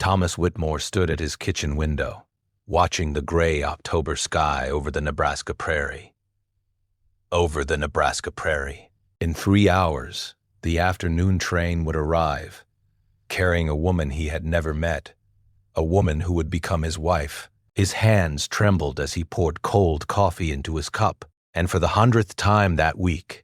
Thomas Whitmore stood at his kitchen window, watching the gray October sky over the Nebraska prairie. Over the Nebraska prairie. In 3 hours, the afternoon train would arrive, carrying a woman he had never met, a woman who would become his wife. His hands trembled as he poured cold coffee into his cup, and for the 100th time that week,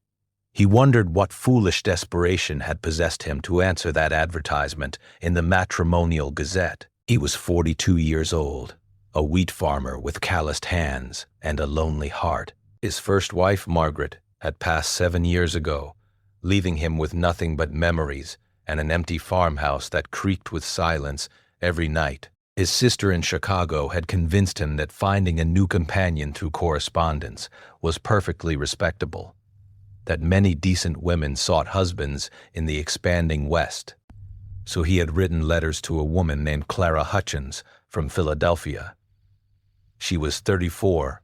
he wondered what foolish desperation had possessed him to answer that advertisement in the Matrimonial Gazette. He was 42 years old, a wheat farmer with calloused hands and a lonely heart. His first wife, Margaret, had passed 7 years ago, leaving him with nothing but memories and an empty farmhouse that creaked with silence every night. His sister in Chicago had convinced him that finding a new companion through correspondence was perfectly respectable, that many decent women sought husbands in the expanding West. So he had written letters to a woman named Clara Hutchins from Philadelphia. She was 34,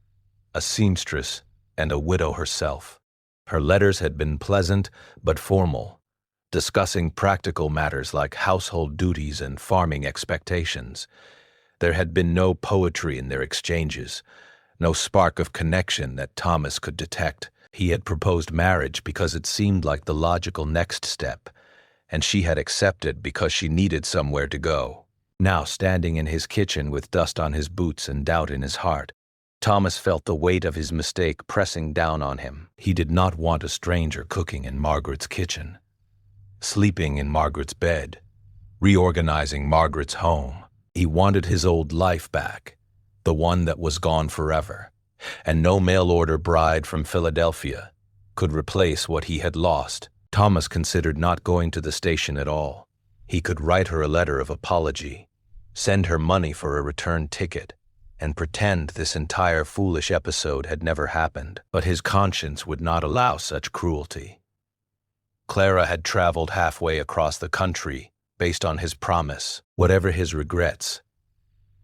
a seamstress, and a widow herself. Her letters had been pleasant but formal, discussing practical matters like household duties and farming expectations. There had been no poetry in their exchanges, no spark of connection that Thomas could detect. He had proposed marriage because it seemed like the logical next step, and she had accepted because she needed somewhere to go. Now, standing in his kitchen with dust on his boots and doubt in his heart, Thomas felt the weight of his mistake pressing down on him. He did not want a stranger cooking in Margaret's kitchen, sleeping in Margaret's bed, reorganizing Margaret's home. He wanted his old life back, the one that was gone forever, and no mail-order bride from Philadelphia could replace what he had lost. Thomas considered not going to the station at all. He could write her a letter of apology, send her money for a return ticket, and pretend this entire foolish episode had never happened. But his conscience would not allow such cruelty. Clara had traveled halfway across the country based on his promise. Whatever his regrets,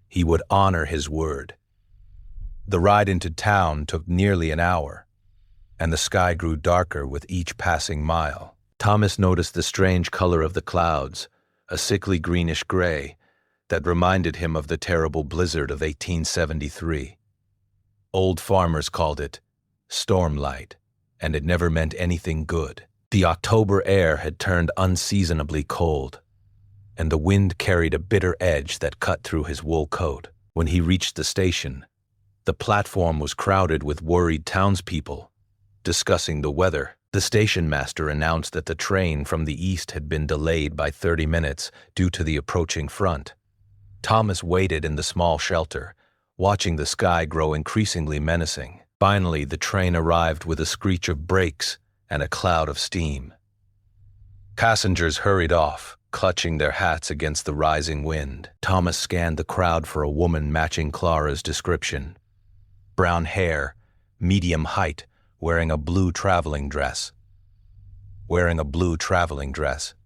he would honor his word. The ride into town took nearly an hour, and the sky grew darker with each passing mile. Thomas noticed the strange color of the clouds, a sickly greenish gray, that reminded him of the terrible blizzard of 1873. Old farmers called it stormlight, and it never meant anything good. The October air had turned unseasonably cold, and the wind carried a bitter edge that cut through his wool coat. When he reached the station, the platform was crowded with worried townspeople, discussing the weather. The station master announced that the train from the east had been delayed by 30 minutes due to the approaching front. Thomas waited in the small shelter, watching the sky grow increasingly menacing. Finally, the train arrived with a screech of brakes and a cloud of steam. Passengers hurried off, clutching their hats against the rising wind. Thomas scanned the crowd for a woman matching Clara's description. Brown hair, medium height, wearing a blue traveling dress.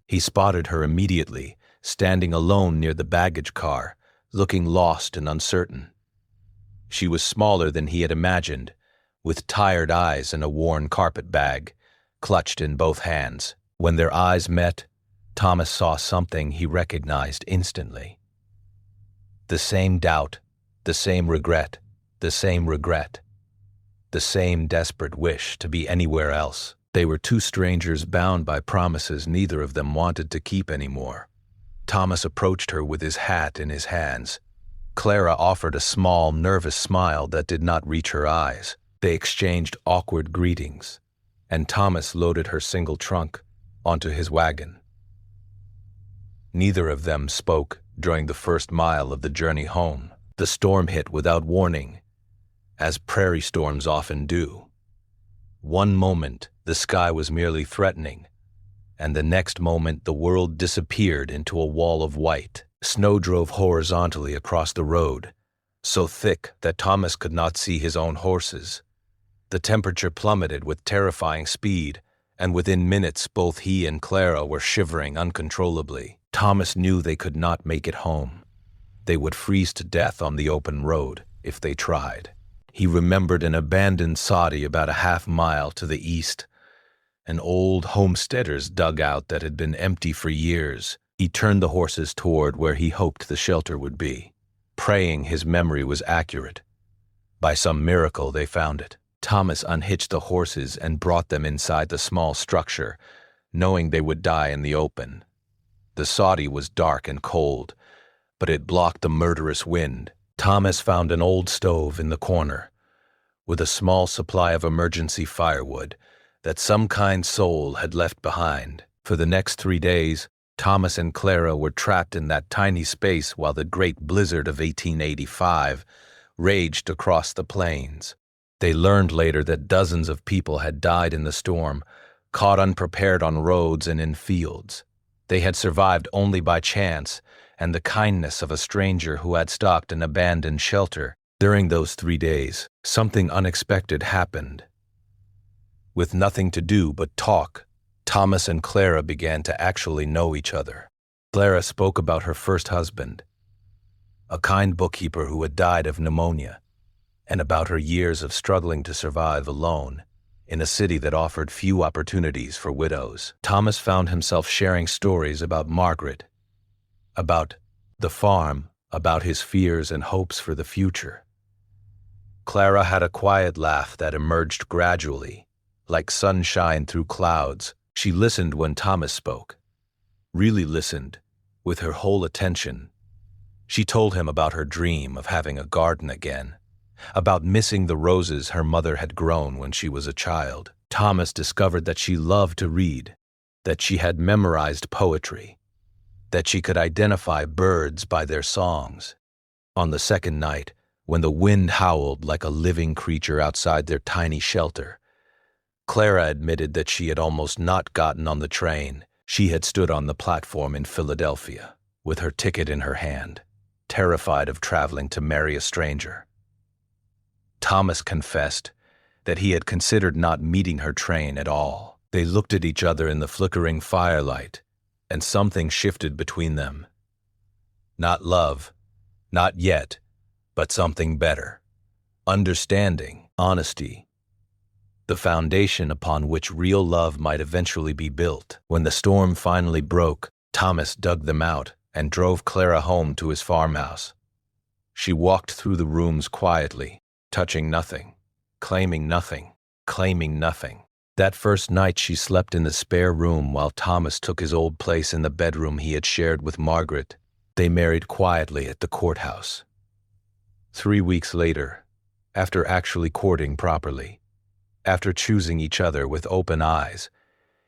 He spotted her immediately, standing alone near the baggage car, looking lost and uncertain. She was smaller than he had imagined, with tired eyes and a worn carpet bag, clutched in both hands. When their eyes met, Thomas saw something he recognized instantly. The same doubt, the same regret, the same desperate wish to be anywhere else. They were two strangers bound by promises neither of them wanted to keep anymore. Thomas approached her with his hat in his hands. Clara offered a small, nervous smile that did not reach her eyes. They exchanged awkward greetings, and Thomas loaded her single trunk onto his wagon. Neither of them spoke during the first mile of the journey home. The storm hit without warning, as prairie storms often do. One moment, the sky was merely threatening, and the next moment the world disappeared into a wall of white. Snow drove horizontally across the road, so thick that Thomas could not see his own horses. The temperature plummeted with terrifying speed, and within minutes both he and Clara were shivering uncontrollably. Thomas knew they could not make it home. They would freeze to death on the open road if they tried. He remembered an abandoned soddy about a half-mile to the east, an old homesteader's dugout that had been empty for years, He turned the horses toward where he hoped the shelter would be, praying his memory was accurate. By some miracle, they found it. Thomas unhitched the horses and brought them inside the small structure, knowing they would die in the open. The soddy was dark and cold, but it blocked the murderous wind. Thomas found an old stove in the corner, with a small supply of emergency firewood that some kind soul had left behind. For the next 3 days, Thomas and Clara were trapped in that tiny space while the great blizzard of 1885 raged across the plains. They learned later that dozens of people had died in the storm, caught unprepared on roads and in fields. They had survived only by chance and the kindness of a stranger who had stocked an abandoned shelter. During those 3 days, something unexpected happened. With nothing to do but talk, Thomas and Clara began to actually know each other. Clara spoke about her first husband, a kind bookkeeper who had died of pneumonia, and about her years of struggling to survive alone in a city that offered few opportunities for widows. Thomas found himself sharing stories about Margaret, about the farm, about his fears and hopes for the future. Clara had a quiet laugh that emerged gradually, like sunshine through clouds. She listened when Thomas spoke, really listened, with her whole attention. She told him about her dream of having a garden again, about missing the roses her mother had grown when she was a child. Thomas discovered that she loved to read, that she had memorized poetry, that she could identify birds by their songs. On the second night, when the wind howled like a living creature outside their tiny shelter, Clara admitted that she had almost not gotten on the train. She had stood on the platform in Philadelphia, with her ticket in her hand, terrified of traveling to marry a stranger. Thomas confessed that he had considered not meeting her train at all. They looked at each other in the flickering firelight, and something shifted between them. Not love, not yet, but something better. Understanding, honesty, the foundation upon which real love might eventually be built. When the storm finally broke, Thomas dug them out and drove Clara home to his farmhouse. She walked through the rooms quietly, touching nothing, claiming nothing, claiming nothing. That first night she slept in the spare room while Thomas took his old place in the bedroom he had shared with Margaret. They married quietly at the courthouse. 3 weeks later, after actually courting properly, after choosing each other with open eyes,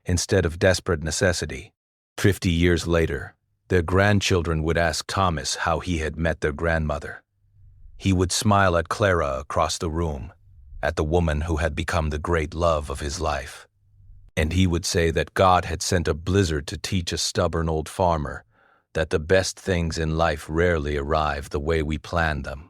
instead of desperate necessity, 50 years later, their grandchildren would ask Thomas how he had met their grandmother. He would smile at Clara across the room, at the woman who had become the great love of his life. And he would say that God had sent a blizzard to teach a stubborn old farmer that the best things in life rarely arrive the way we planned them.